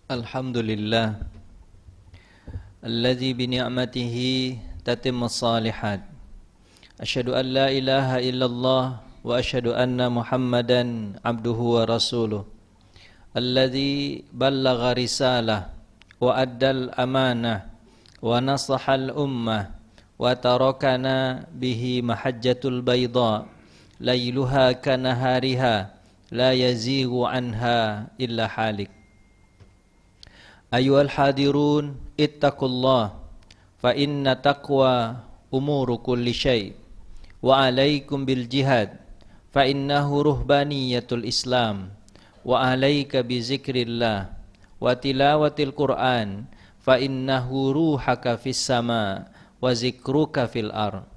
Alhamdulillah alladzi bi ni'matihi tatimmus shalihat. Asyhadu an la ilaha illallah wa asyhadu anna Muhammadan abduhu wa rasuluh. Alladzi ballagha risalah wa addal amanah wa nasahal ummah wa tarakana bihi mahajjatul bayda lailuha kanahariha la yazighu anha illa halik. Ayuhal hadirun ittaqullah fa inna taqwa umuru kulli syai wa alaikum bil jihad fa innahu ruhbaniyatul islam wa alaika bi zikrillah wa tilawatil quran fa innahu ruhaka fis sama wa zikruka fil ar.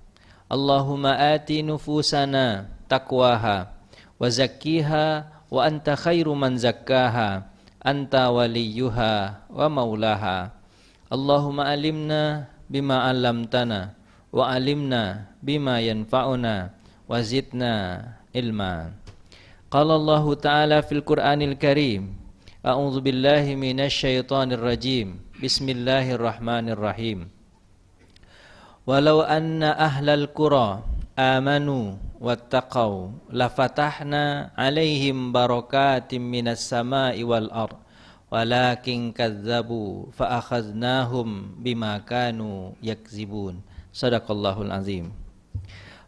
Allahumma ati nufusana taqwaha wa zakkiha wa anta khairu man zakkaha anta waliyuha wa maulaha. Allahumma alimna bima allamtana wa alimna bima yanfa'una wa zidna ilma. Qala Allah Ta'ala fil Qur'anil Karim, a'udzu billahi minasy syaithanir rajim. Bismillahirrahmanirrahim. Walau anna ahlal qura amanu wattaqau lafatahna alaihim barakatim minas sama'i wal ard walakin kadzabu fa akhadnahum bima kanu yakzibun. Shadaqallahul azim.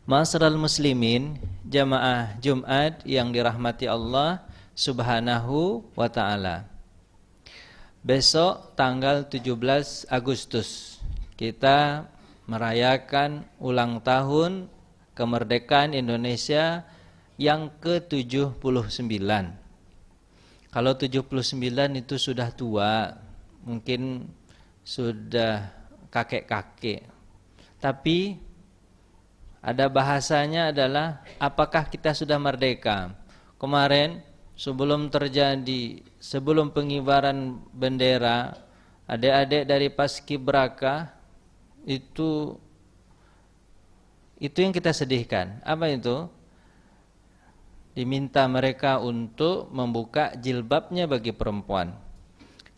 Ma'asyiral muslimin, jamaah Jumat yang dirahmati Allah Subhanahu wa taala. Besok tanggal 17 Agustus kita merayakan ulang tahun kemerdekaan Indonesia yang ke-79. Kalau 79 itu sudah tua, mungkin sudah kakek-kakek. Tapi ada bahasanya adalah apakah kita sudah merdeka? Kemarin sebelum pengibaran bendera, adik-adik dari Paskibraka itu yang kita sedihkan. Apa itu? Diminta mereka untuk membuka jilbabnya bagi perempuan.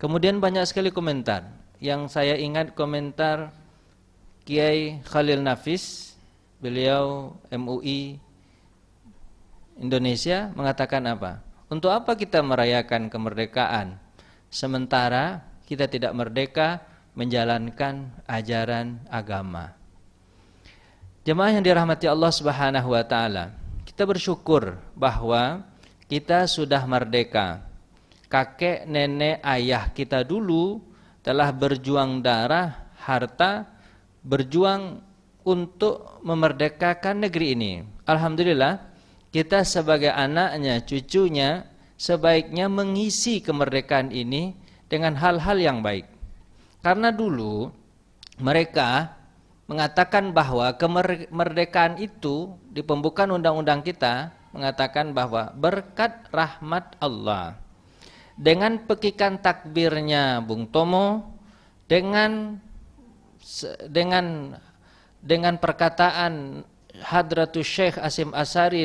Kemudian banyak sekali komentar. Yang saya ingat komentar Kiai Khalil Nafis, beliau MUI Indonesia, mengatakan apa? Untuk apa kita merayakan kemerdekaan sementara kita tidak merdeka menjalankan ajaran agama? Jemaah yang dirahmati Allah Subhanahu wa taala, kita bersyukur bahwa kita sudah merdeka. Kakek, nenek, ayah kita dulu telah berjuang darah, harta, berjuang untuk memerdekakan negeri ini. Alhamdulillah, kita sebagai anaknya, cucunya, sebaiknya mengisi kemerdekaan ini dengan hal-hal yang baik. Karena dulu mereka mengatakan bahwa kemerdekaan itu di pembukaan undang-undang kita mengatakan bahwa berkat rahmat Allah. Dengan pekikan takbirnya Bung Tomo, dengan perkataan Hadratus Syekh Hasyim Asy'ari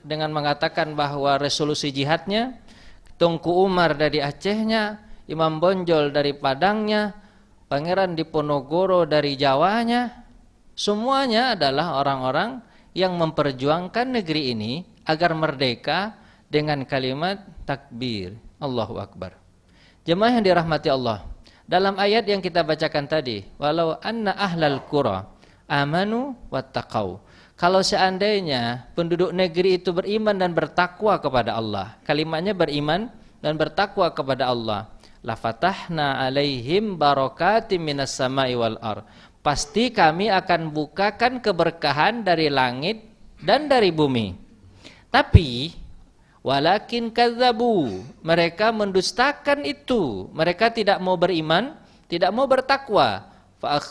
dengan mengatakan bahwa resolusi jihadnya, Tengku Umar dari Acehnya, Imam Bonjol dari Padangnya, Pangeran Diponegoro dari Jawanya, semuanya adalah orang-orang yang memperjuangkan negeri ini agar merdeka dengan kalimat takbir, Allahu Akbar. Jemaah yang dirahmati Allah, dalam ayat yang kita bacakan tadi, walau anna ahlal qura amanu wattaqau. Kalau seandainya penduduk negeri itu beriman dan bertakwa kepada Allah, kalimatnya beriman dan bertakwa kepada Allah, la fatahna alaihim barakatim minas sama'i wal ar. Pasti kami akan bukakan keberkahan dari langit dan dari bumi. Tapi walakin kadzabu, mereka mendustakan itu. Mereka tidak mau beriman, tidak mau bertakwa. Fa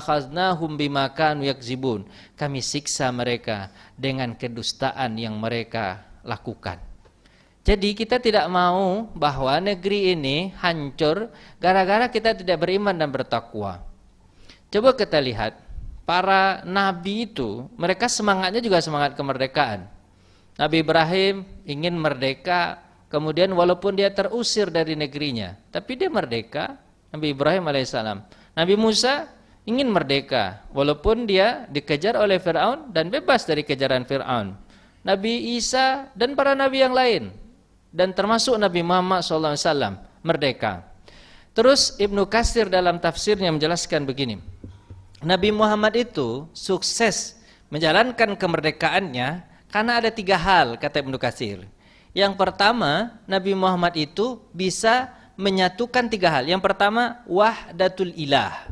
akhaznahum bima kanu yakzibun. Kami siksa mereka dengan kedustaan yang mereka lakukan. Jadi kita tidak mau bahwa negeri ini hancur gara-gara kita tidak beriman dan bertakwa. Coba kita lihat, para nabi itu, mereka semangatnya juga semangat kemerdekaan. Nabi Ibrahim ingin merdeka kemudian walaupun dia terusir dari negerinya, tapi dia merdeka. Nabi Ibrahim alaihissalam. Nabi Musa ingin merdeka, walaupun dia dikejar oleh Fir'aun dan bebas dari kejaran Fir'aun. Nabi Isa dan para nabi yang lain, dan termasuk Nabi Muhammad SAW, merdeka. Terus Ibnu Katsir dalam tafsirnya menjelaskan begini, Nabi Muhammad itu sukses menjalankan kemerdekaannya karena ada 3 hal, kata Ibnu Katsir. Yang pertama, Nabi Muhammad itu bisa menyatukan 3 hal. Yang pertama, wahdatul ilah.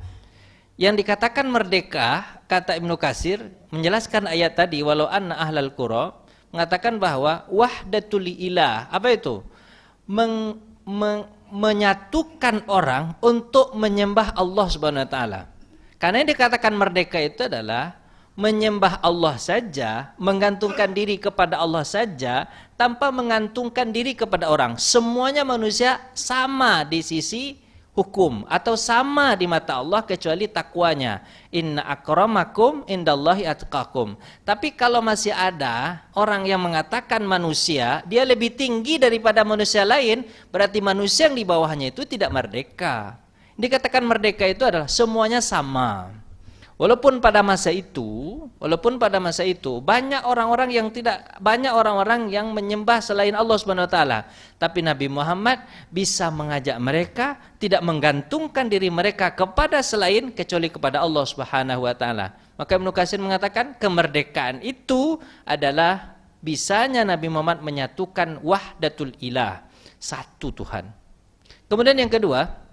Yang dikatakan merdeka, kata Ibnu Katsir, menjelaskan ayat tadi, walau anna ahlal qura, mengatakan bahwa wahdatul ilah, apa itu? Menyatukan orang untuk menyembah Allah Subhanahu wa taala. Karena yang dikatakan merdeka itu adalah menyembah Allah saja, menggantungkan diri kepada Allah saja, tanpa menggantungkan diri kepada orang. Semuanya manusia sama di sisi hukum atau sama di mata Allah kecuali takwanya. Inna akramakum indallahi atqakum. Tapi kalau masih ada orang yang mengatakan manusia dia lebih tinggi daripada manusia lain, berarti manusia yang di bawahnya itu tidak merdeka. Dikatakan merdeka itu adalah semuanya sama. Walaupun pada masa itu banyak orang-orang yang menyembah selain Allah Subhanahu wa taala, tapi Nabi Muhammad bisa mengajak mereka tidak menggantungkan diri mereka kepada selain kecuali kepada Allah Subhanahu wa taala. Maka Ibnu Katsir mengatakan kemerdekaan itu adalah bisanya Nabi Muhammad menyatukan wahdatul ilah, satu Tuhan. Kemudian yang kedua,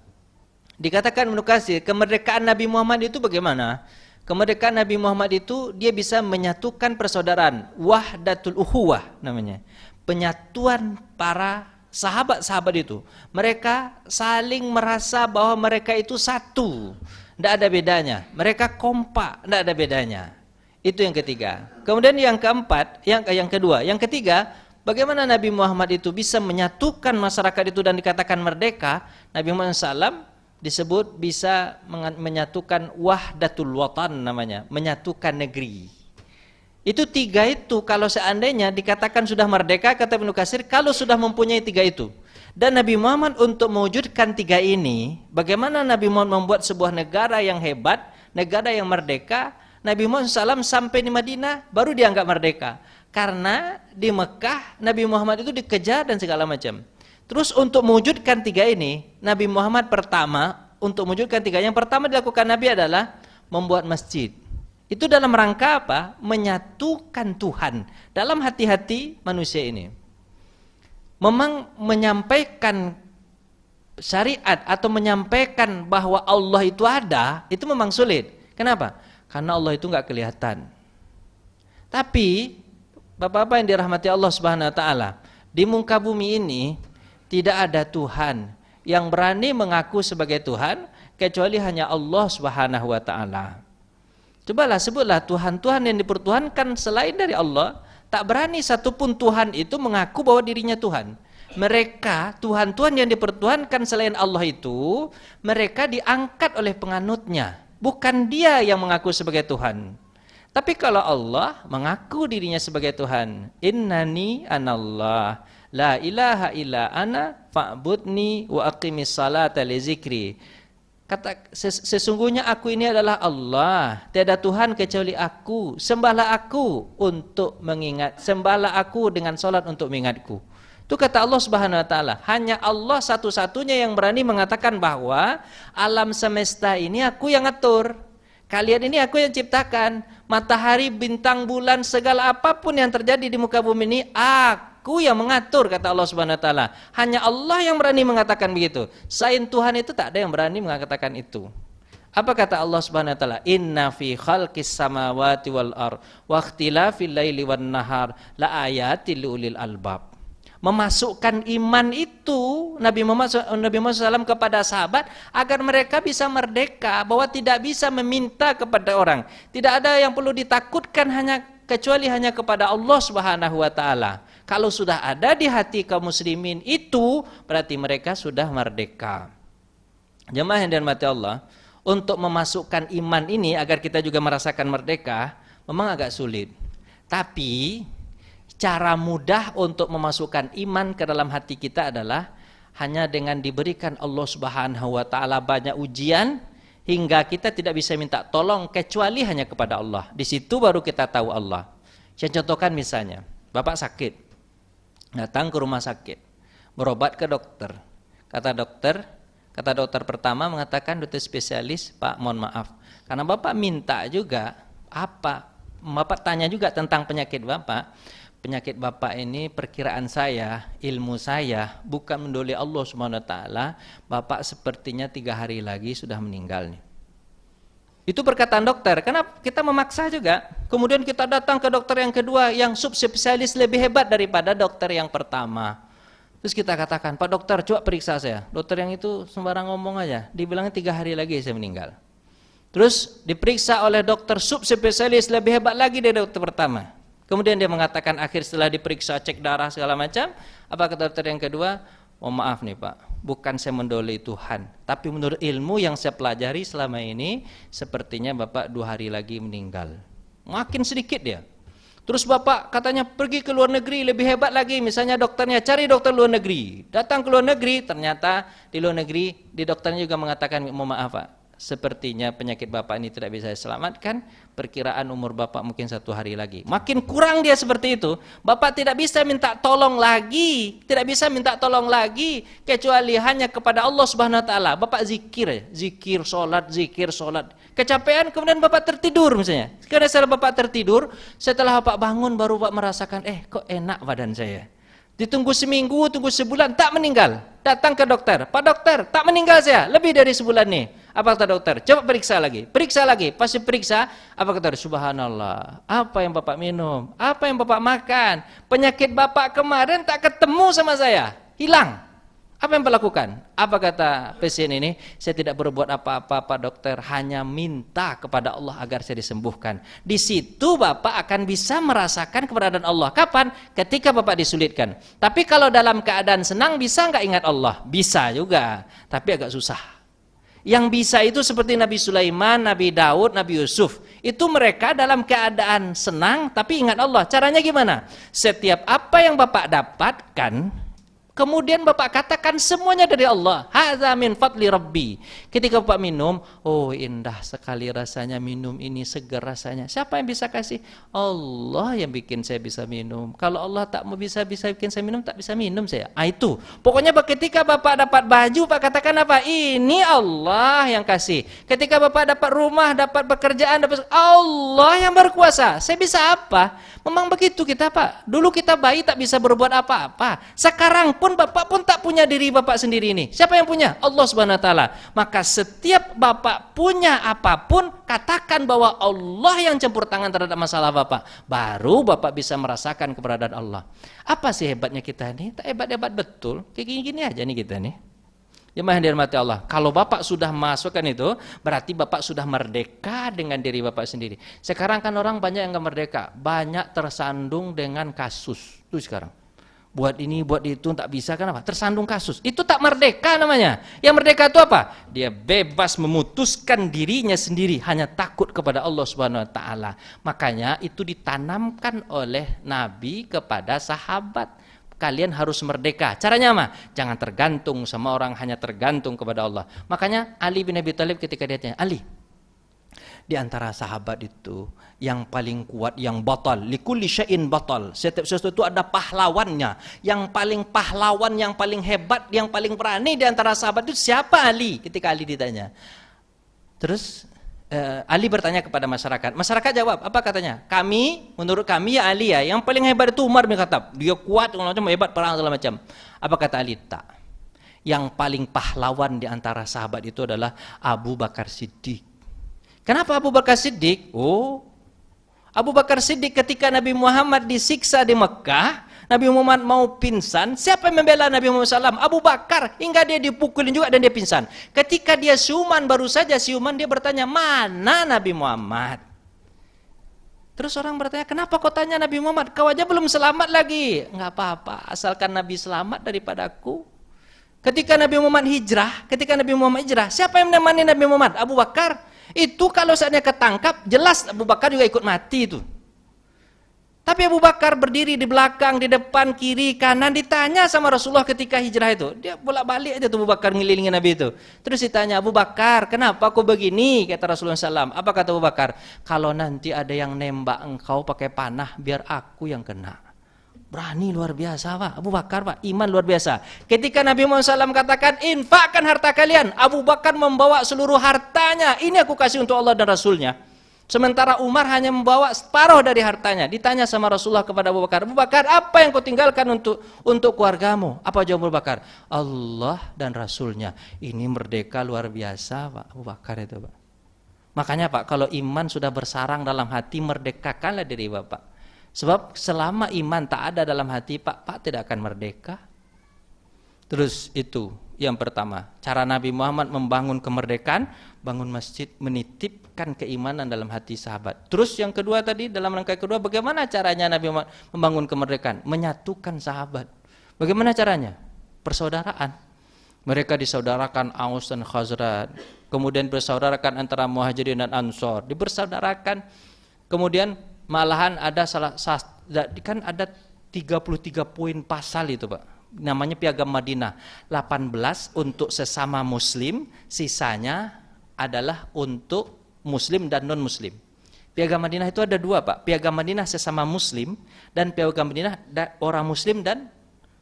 dikatakan Ibnu Katsir, kemerdekaan Nabi Muhammad itu bagaimana? Kemerdekaan Nabi Muhammad itu dia bisa menyatukan persaudaraan, wahdatul ukhuwah namanya. Penyatuan para sahabat-sahabat itu. Mereka saling merasa bahwa mereka itu satu. Tidak ada bedanya. Mereka kompak, tidak ada bedanya. Itu yang ketiga. Kemudian yang keempat, yang kedua, yang ketiga, bagaimana Nabi Muhammad itu bisa menyatukan masyarakat itu dan dikatakan merdeka? Nabi Muhammad SAW disebut bisa menyatukan wahdatul watan namanya, menyatukan negeri. Itu 3 itu kalau seandainya dikatakan sudah merdeka, kata Ibnu Katsir, kalau sudah mempunyai 3 itu. Dan Nabi Muhammad untuk mewujudkan 3 ini, bagaimana Nabi Muhammad membuat sebuah negara yang hebat, negara yang merdeka? Nabi Muhammad SAW sampai di Madinah baru dianggap merdeka. Karena di Mekah Nabi Muhammad itu dikejar dan segala macam. Terus untuk mewujudkan 3 ini, Nabi Muhammad untuk mewujudkan 3, yang pertama dilakukan Nabi adalah membuat masjid. Itu dalam rangka apa? Menyatukan Tuhan dalam hati-hati manusia ini. Memang menyampaikan syariat atau menyampaikan bahwa Allah itu ada, itu memang sulit. Kenapa? Karena Allah itu enggak kelihatan. Tapi Bapak-bapak yang dirahmati Allah Subhanahu wa taala, di muka bumi ini tidak ada Tuhan yang berani mengaku sebagai Tuhan kecuali hanya Allah Subhanahu wa taala. Cobalah sebutlah Tuhan-Tuhan yang dipertuhankan selain dari Allah, tak berani satupun Tuhan itu mengaku bahwa dirinya Tuhan. Mereka, Tuhan-Tuhan yang dipertuhankan selain Allah itu, mereka diangkat oleh penganutnya, bukan dia yang mengaku sebagai Tuhan. Tapi kalau Allah mengaku dirinya sebagai Tuhan, innani anallah, la ilaha illa ana fa'budni wa aqimis salata li zikri. Kata sesungguhnya aku ini adalah Allah, tiada Tuhan kecuali aku, sembahlah aku untuk mengingat, sembahlah aku dengan salat untuk mengingatku. Itu kata Allah Subhanahu wa taala. Hanya Allah satu-satunya yang berani mengatakan bahwa alam semesta ini aku yang atur. Kalian ini aku yang ciptakan. Matahari, bintang, bulan, segala apapun yang terjadi di muka bumi ini aku yang mengatur, kata Allah Subhanahu wa taala. Hanya Allah yang berani mengatakan begitu. Selain Tuhan itu tak ada yang berani mengatakan itu. Apa kata Allah Subhanahu wa taala? Inna fi khalqis samawati wal ardh wa ikhtilafil laili wan nahar la ayatil liulil albab. Memasukkan iman itu Nabi Muhammad SAW kepada sahabat agar mereka bisa merdeka, bahwa tidak bisa meminta kepada orang, tidak ada yang perlu ditakutkan kecuali hanya kepada Allah Subhanahu wa taala. Kalau sudah ada di hati kaum muslimin itu berarti mereka sudah merdeka. Jemaah yang dirahmati Allah, untuk memasukkan iman ini agar kita juga merasakan merdeka memang agak sulit. Tapi Cara mudah untuk memasukkan iman ke dalam hati kita adalah hanya dengan diberikan Allah Subhanahu wa taala banyak ujian hingga kita tidak bisa minta tolong kecuali hanya kepada Allah. Di situ baru kita tahu Allah. Saya contohkan misalnya, Bapak sakit, datang ke rumah sakit, berobat ke dokter. Kata dokter pertama mengatakan, dokter spesialis, Pak mohon maaf, karena Bapak minta juga Bapak tanya juga tentang penyakit Bapak. Penyakit Bapak ini perkiraan saya, ilmu saya, bukan mendolimi Allah Subhanahu wa taala, Bapak sepertinya 3 hari lagi sudah meninggal nih. Itu perkataan dokter, karena kita memaksa juga. Kemudian kita datang ke dokter yang kedua yang subspesialis lebih hebat daripada dokter yang pertama. Terus kita katakan, Pak dokter coba periksa saya. Dokter yang itu sembarang ngomong aja, dibilangnya 3 hari lagi saya meninggal. Terus diperiksa oleh dokter subspesialis lebih hebat lagi dari dokter pertama. Kemudian dia mengatakan akhir setelah diperiksa, cek darah segala macam, apa kata dokter yang kedua? Oh maaf nih Pak, bukan saya mendolimi Tuhan, tapi menurut ilmu yang saya pelajari selama ini, sepertinya Bapak 2 hari lagi meninggal. Makin sedikit dia. Terus Bapak katanya pergi ke luar negeri, lebih hebat lagi, misalnya dokternya cari dokter luar negeri. Datang ke luar negeri, ternyata di luar negeri, di dokternya juga mengatakan, mohon maaf Pak, sepertinya penyakit Bapak ini tidak bisa diselamatkan, perkiraan umur Bapak mungkin 1 hari lagi. Makin kurang dia seperti itu, Bapak tidak bisa minta tolong lagi, kecuali hanya kepada Allah Subhanahu wa taala. Bapak zikir, salat, kecapean, kemudian Bapak tertidur misalnya. Karena setelah Bapak tertidur, setelah Bapak bangun baru Bapak merasakan, kok enak badan saya. Ditunggu seminggu, tunggu sebulan, tak meninggal. Datang ke dokter, Pak dokter, tak meninggal saya, lebih dari sebulan nih. Apa kata dokter? Coba periksa lagi. Pasti periksa. Apa kata dokter? Subhanallah, apa yang Bapak minum? Apa yang Bapak makan? Penyakit Bapak kemarin tak ketemu sama saya, hilang. Apa yang Bapak lakukan? Apa kata pasien ini? Saya tidak berbuat apa-apa Pak dokter, hanya minta kepada Allah agar saya disembuhkan. Di situ Bapak akan bisa merasakan keberadaan Allah. Kapan? Ketika Bapak disulitkan. Tapi kalau dalam keadaan senang bisa nggak ingat Allah? Bisa juga, tapi agak susah. Yang bisa itu seperti Nabi Sulaiman, Nabi Daud, Nabi Yusuf. Itu mereka dalam keadaan senang tapi ingat Allah. Caranya gimana? Setiap apa yang Bapak dapatkan, kemudian Bapak katakan semuanya dari Allah. Hadza min fadli Rabbi. Ketika Bapak minum, oh indah sekali rasanya minum ini, segar rasanya. Siapa yang bisa kasih? Allah yang bikin saya bisa minum. Kalau Allah tak mau bisa bikin saya minum, tak bisa minum saya. Itu. Pokoknya ketika Bapak dapat baju, Pak katakan apa? Ini Allah yang kasih. Ketika Bapak dapat rumah, dapat pekerjaan, dapat Allah yang berkuasa. Saya bisa apa? Memang begitu kita Pak. Dulu kita bayi tak bisa berbuat apa-apa. Sekarang pun Bapak pun tak punya diri Bapak sendiri ini. Siapa yang punya? Allah Subhanahu wa taala. Maka setiap Bapak punya apapun, katakan bahwa Allah yang campur tangan terhadap masalah Bapak. Baru Bapak bisa merasakan keberadaan Allah. Apa sih hebatnya kita ini? Tak hebat-hebat betul. Kayak gini-gini aja nih kita nih. Jemaah yang dirahmati Allah, kalau Bapak sudah masukkan itu, berarti Bapak sudah merdeka dengan diri Bapak sendiri. Sekarang kan orang banyak yang gak merdeka, banyak tersandung dengan kasus. Itu sekarang. Buat ini, buat itu, tak bisa, kenapa? Tersandung kasus. Itu tak merdeka namanya. Yang merdeka itu apa? Dia bebas memutuskan dirinya sendiri, hanya takut kepada Allah Subhanahu wa taala. Makanya itu ditanamkan oleh Nabi kepada sahabat. Kalian harus merdeka. Caranya apa? Jangan tergantung sama orang, hanya tergantung kepada Allah. Makanya Ali bin Abi Thalib ketika dia tanya, Ali, di antara sahabat itu yang paling kuat, yang batal, likulli syai'in batal. Setiap sesuatu itu ada pahlawannya. Yang paling pahlawan, yang paling hebat, yang paling berani di antara sahabat itu siapa? Ali. Ketika Ali ditanya. Terus Ali bertanya kepada masyarakat. Masyarakat jawab, apa katanya? Kami, menurut kami ya Ali ya, yang paling hebat itu Umar bin Khattab. Dia kuat, macam hebat perang segala macam. Apa kata Ali? Tak. Yang paling pahlawan di antara sahabat itu adalah Abu Bakar Siddiq. Kenapa Abu Bakar Siddiq? Oh, Abu Bakar Siddiq ketika Nabi Muhammad disiksa di Mekah, Nabi Muhammad mau pingsan, siapa yang membela Nabi Muhammad SAW? Abu Bakar, hingga dia dipukulin juga dan dia pingsan. Ketika dia siuman, baru saja siuman, dia bertanya, mana Nabi Muhammad? Terus orang bertanya, kenapa kau tanya Nabi Muhammad? Kau aja belum selamat lagi. Enggak apa-apa, asalkan Nabi selamat daripada aku. Ketika Nabi Muhammad hijrah, siapa yang menemani Nabi Muhammad? Abu Bakar. Itu kalau saatnya ketangkap, jelas Abu Bakar juga ikut mati itu. Tapi Abu Bakar berdiri di belakang, di depan, kiri, kanan, ditanya sama Rasulullah ketika hijrah itu. Dia bolak-balik aja tuh Abu Bakar ngelilingin Nabi itu. Terus ditanya, Abu Bakar, kenapa kau begini? Kata Rasulullah SAW. Apa kata Abu Bakar? Kalau nanti ada yang nembak engkau pakai panah, biar aku yang kena. Berani luar biasa Pak. Abu Bakar Pak, iman luar biasa. Ketika Nabi Muhammad SAW katakan, infakkan harta kalian. Abu Bakar membawa seluruh hartanya. Ini aku kasih untuk Allah dan Rasulnya. Sementara Umar hanya membawa separuh dari hartanya. Ditanya sama Rasulullah kepada Abu Bakar, apa yang kau tinggalkan untuk keluargamu? Apa jawab Abu Bakar? Allah dan Rasulnya. Ini merdeka luar biasa Pak, Abu Bakar itu Pak. Makanya Pak, kalau iman sudah bersarang dalam hati, merdekakanlah diri Bapak. Sebab selama iman tak ada dalam hati Pak tidak akan merdeka. Terus itu yang pertama, cara Nabi Muhammad membangun kemerdekaan, bangun masjid, menitipkan keimanan dalam hati sahabat. Terus yang kedua tadi, dalam rangka kedua, bagaimana caranya Nabi Muhammad membangun kemerdekaan? Menyatukan sahabat. Bagaimana caranya? Persaudaraan. Mereka disaudarakan Aus dan Khazraj, kemudian bersaudarakan antara Muhajirin dan Ansor, dibersaudarakan. Kemudian malahan ada kan ada 33 poin pasal itu Pak. Namanya Piagam Madinah. 18 untuk sesama muslim, sisanya adalah untuk muslim dan non muslim. Piagam Madinah itu ada dua Pak, Piagam Madinah sesama muslim dan Piagam Madinah orang muslim dan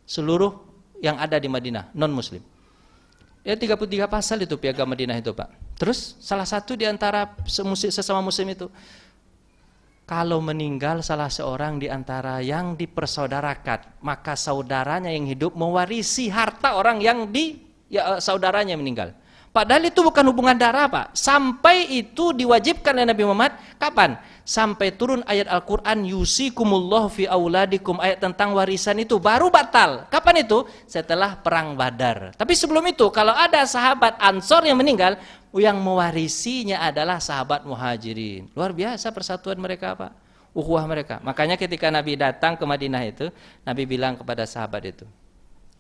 seluruh yang ada di Madinah non muslim. Ya 33 pasal itu Piagam Madinah itu Pak. Terus salah satu di antara sesama muslim itu, kalau meninggal salah seorang di antara yang dipersaudarakan, maka saudaranya yang hidup mewarisi harta orang yang saudaranya meninggal. Padahal itu bukan hubungan darah Pak. Sampai itu diwajibkan oleh Nabi Muhammad, kapan? Sampai turun ayat Al-Quran, yusikumullahu fi auladikum, ayat tentang warisan itu baru batal. Kapan itu? Setelah perang Badar. Tapi sebelum itu, kalau ada sahabat Ansor yang meninggal, yang mewarisinya adalah sahabat Muhajirin. Luar biasa persatuan mereka Pak, ukhuwah mereka. Makanya ketika Nabi datang ke Madinah itu, Nabi bilang kepada sahabat itu,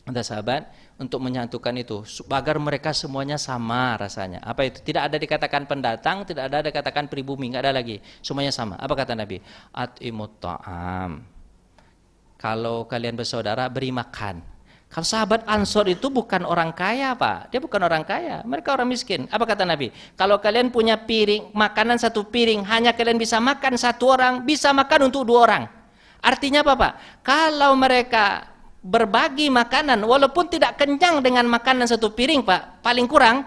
ada sahabat, untuk menyatukan itu agar mereka semuanya sama rasanya. Apa itu? Tidak ada dikatakan pendatang, tidak ada dikatakan pribumi, nggak ada lagi. Semuanya sama. Apa kata Nabi? At'imut ta'am. Kalau kalian bersaudara, beri makan. Kalau sahabat Ansor itu bukan orang kaya Pak, dia bukan orang kaya, mereka orang miskin. Apa kata Nabi? Kalau kalian punya piring, makanan satu piring, hanya kalian bisa makan satu orang, bisa makan untuk 2 orang. Artinya apa Pak? Kalau mereka berbagi makanan, walaupun tidak kenyang dengan makanan satu piring Pak, paling kurang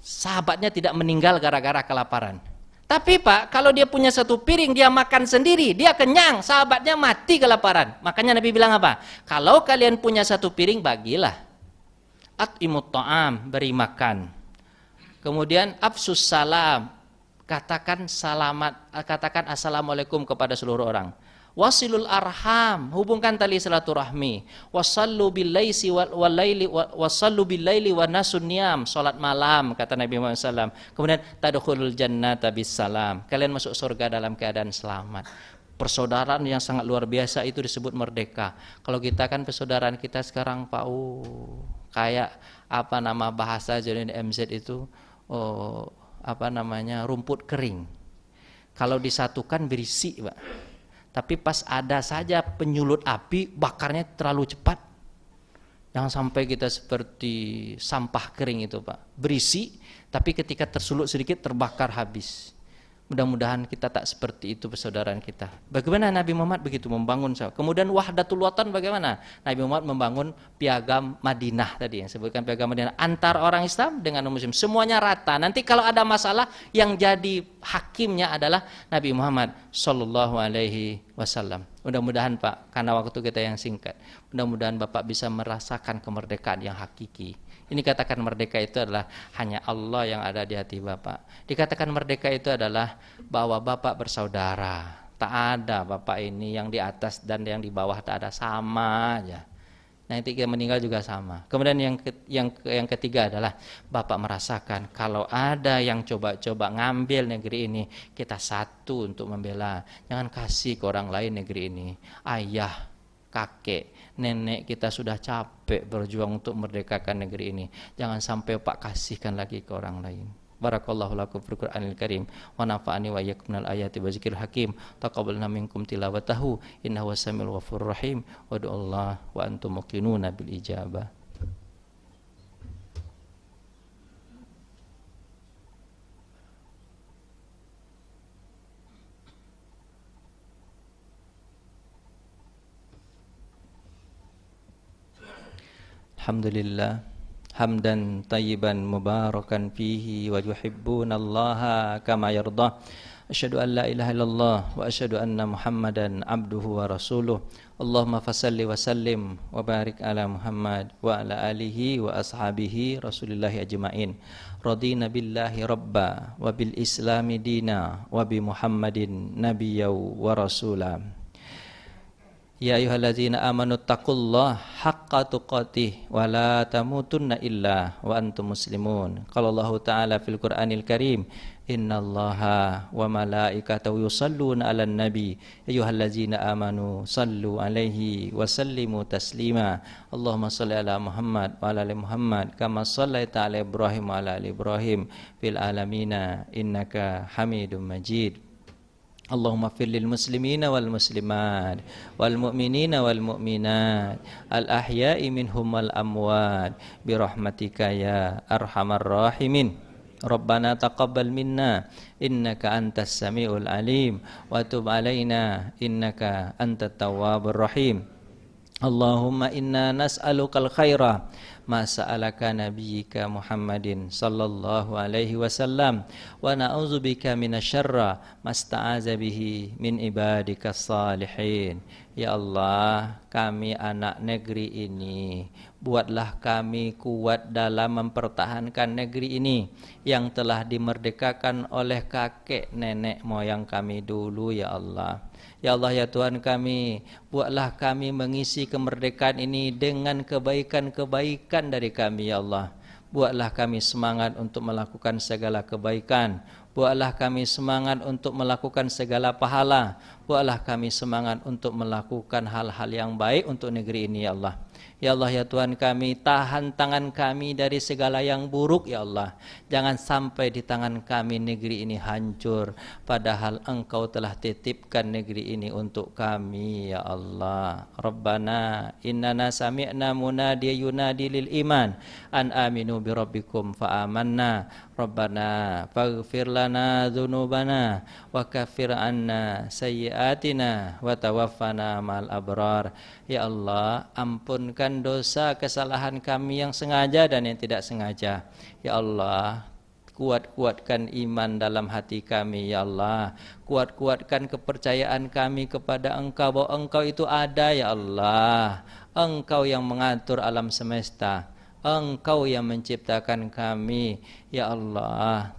sahabatnya tidak meninggal gara-gara kelaparan. Tapi Pak, kalau dia punya satu piring, dia makan sendiri, dia kenyang, sahabatnya mati kelaparan. Makanya Nabi bilang apa? Kalau kalian punya satu piring, bagilah. At'imut ta'am, beri makan. Kemudian afsus salam, katakan selamat, katakan assalamualaikum kepada seluruh orang. Wasilul arham, hubungkan tali silaturahmi. Wasallu billaili wa nasun niyam, salat malam kata Nabi Muhammad SAW. Kemudian tadkhulul jannata bisalam, kalian masuk surga dalam keadaan selamat. Persaudaraan yang sangat luar biasa itu disebut merdeka. Kalau kita kan persaudaraan kita sekarang Pak, kayak apa nama bahasa jadi MZ itu, rumput kering. Kalau disatukan berisi Pak. Tapi pas ada saja penyulut api, bakarnya terlalu cepat. Jangan sampai kita seperti sampah kering itu Pak, berisi, tapi ketika tersulut sedikit terbakar habis. Mudah-mudahan kita tak seperti itu persaudaraan kita. Bagaimana Nabi Muhammad begitu membangun. Kemudian wahdatul watan bagaimana? Nabi Muhammad membangun Piagam Madinah tadi yang sebutkan Piagam Madinah antar orang Islam dengan non muslim, semuanya rata. Nanti kalau ada masalah yang jadi hakimnya adalah Nabi Muhammad sallallahu alaihi wasallam. Mudah-mudahan Pak, karena waktu kita yang singkat, mudah-mudahan Bapak bisa merasakan kemerdekaan yang hakiki. Ini katakan merdeka itu adalah hanya Allah yang ada di hati Bapak. Dikatakan merdeka itu adalah bahwa Bapak bersaudara. Tak ada Bapak ini yang di atas dan yang di bawah, tak ada, sama aja. Nanti kita meninggal juga sama. Kemudian yang ketiga adalah Bapak merasakan kalau ada yang coba-coba ngambil negeri ini, kita satu untuk membela. Jangan kasih ke orang lain negeri ini. Ayah, kakek, nenek kita sudah capek berjuang untuk merdekakan negeri ini. Jangan sampai Pak kasihkan lagi ke orang lain. Barakallahu lakum fil Qur'anil Karim wa nafa'ani wa iyyakum minal ayati wa zikril hakim. Taqabbalna minkum tilawatahu innahu was-samiul ghafurur rahim. Wa du'allah wa antum muqinuna bil ijabah. Alhamdulillah hamdan tayyiban mubarakan fihi wa yuhibbunallaha kama yardah. Asyhadu an la ilaha illallah wa asyhadu anna Muhammadan abduhu wa rasuluh. Allahumma fasalli wa sallim wa barik ala Muhammad wa ala alihi wa ashabihi rasulillahi ajma'in. Radina billahi rabba wa bil islami dina wa bi Muhammadin nabiyya wa rasula. Ya ayyuhalladzina amanu taqullaha haqqa tuqatih wa la tamutunna illa wa antum muslimun. Qala Allah Ta'ala fil Qur'anil Karim, innallaha wa malaikatahu yusalluna 'alan nabi ayyuhalladzina amanu sallu 'alaihi wa sallimu taslima. Allahumma shalli ala Muhammad wa ala ali Muhammad kama shallaita 'ala Ibrahim wa ala ali Ibrahim fil alamina innaka Hamidum Majid. Allahumma fir lil muslimina wal muslimat wal mu'minina wal mu'minat al ahya'i minhum wal amwat bi rahmatika ya arhamar rahimin. Rabbana taqabbal minna innaka antas samiul alim wa tub alaina innaka antat tawwabur rahim. Allahumma inna nas'alukal khaira ma sa'alaka nabiyyika Muhammadin sallallahu alaihi wasallam wa na'udzubika minasyarra masta'aza bihi min ibadikas salihin. Ya Allah, kami anak negeri ini, buatlah kami kuat dalam mempertahankan negeri ini yang telah dimerdekakan oleh kakek nenek moyang kami dulu ya Allah. Ya Allah ya Tuhan kami, buatlah kami mengisi kemerdekaan ini dengan kebaikan-kebaikan dari kami ya Allah. Buatlah kami semangat untuk melakukan segala kebaikan. Buatlah kami semangat untuk melakukan segala pahala. Buatlah kami semangat untuk melakukan hal-hal yang baik untuk negeri ini ya Allah. Ya Allah ya Tuhan kami, tahan tangan kami dari segala yang buruk ya Allah. Jangan sampai di tangan kami negeri ini hancur, padahal Engkau telah titipkan negeri ini untuk kami ya Allah. Rabbana innana sami'na munadiyan yunadi lil iman an aminu bi rabbikum fa amanna. Rabbana faghfir lana dzunubana wa kaffir anna sayyi'atina wa tawaffana ma'al abrar. Ya Allah, ampunkan dosa kesalahan kami yang sengaja dan yang tidak sengaja. Ya Allah, kuat-kuatkan iman dalam hati kami ya Allah. Kuat-kuatkan kepercayaan kami kepada Engkau bahwa Engkau itu ada ya Allah. Engkau yang mengatur alam semesta. Engkau yang menciptakan kami ya Allah.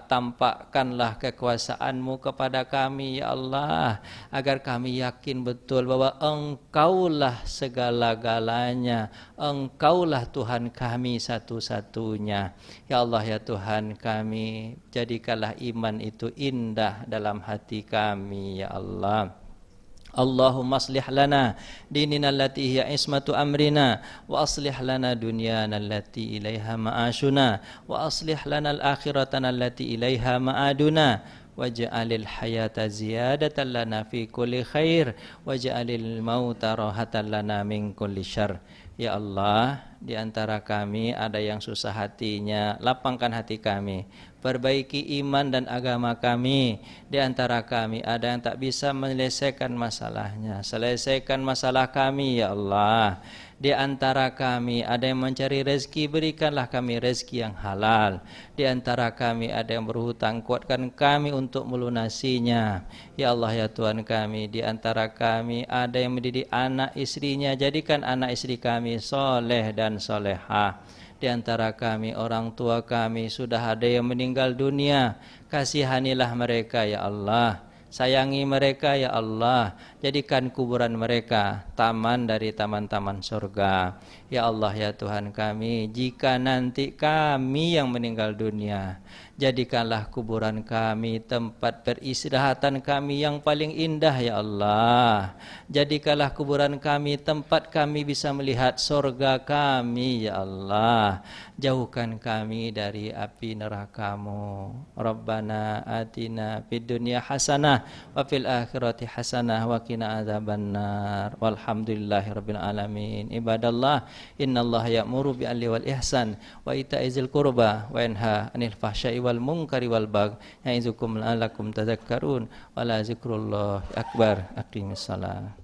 Tampakkanlah kekuasaan-Mu kepada kami ya Allah, agar kami yakin betul bahwa Engkaulah segala-galanya. Engkaulah Tuhan kami satu-satunya. Ya Allah ya Tuhan kami, jadikanlah iman itu indah dalam hati kami ya Allah. Allahumma aslih lana dinina allati hiya ismatu amrina wa aslih lana dunyana allati ilaiha ma'ashuna wa aslih lana al-akhiratana allati ilaiha ma'aduna waj'alil hayata ziyadatan lana fi kulli khair waj'alil mauta rahatan lana min kulli syarr. Ya Allah, di antara kami ada yang susah hatinya, lapangkan hati kami. Perbaiki iman dan agama kami. Di antara kami ada yang tak bisa menyelesaikan masalahnya, selesaikan masalah kami ya Allah. Di antara kami ada yang mencari rezeki, berikanlah kami rezeki yang halal. Di antara kami ada yang berhutang, kuatkan kami untuk melunasinya. Ya Allah ya Tuhan kami, di antara kami ada yang mendidik anak istrinya, jadikan anak istri kami soleh dan solehah. Di antara kami orang tua kami sudah ada yang meninggal dunia, kasihanilah mereka ya Allah. Sayangi mereka ya Allah, Jadikan kuburan mereka taman dari taman-taman surga. Ya Allah ya Tuhan kami, jika nanti kami yang meninggal dunia, jadikanlah kuburan kami tempat peristirahatan kami yang paling indah ya Allah. Jadikanlah kuburan kami tempat kami bisa melihat surga kami ya Allah. Jauhkan kami dari api neraka-Mu. Rabbana atina fid dunya hasanah wa fil akhirati hasanah wa qina adzabannar. Walhamdulillahirabbil alamin. Ibadallah, innallaha ya'muru bil adli wal ihsan wa ita'i dzil qurba wa yanha 'anil fahsya'i wal munkari wal baghi ya'izukum la'allakum tadhakkarun. Wa la zikrullahi akbar. Aqimissalah.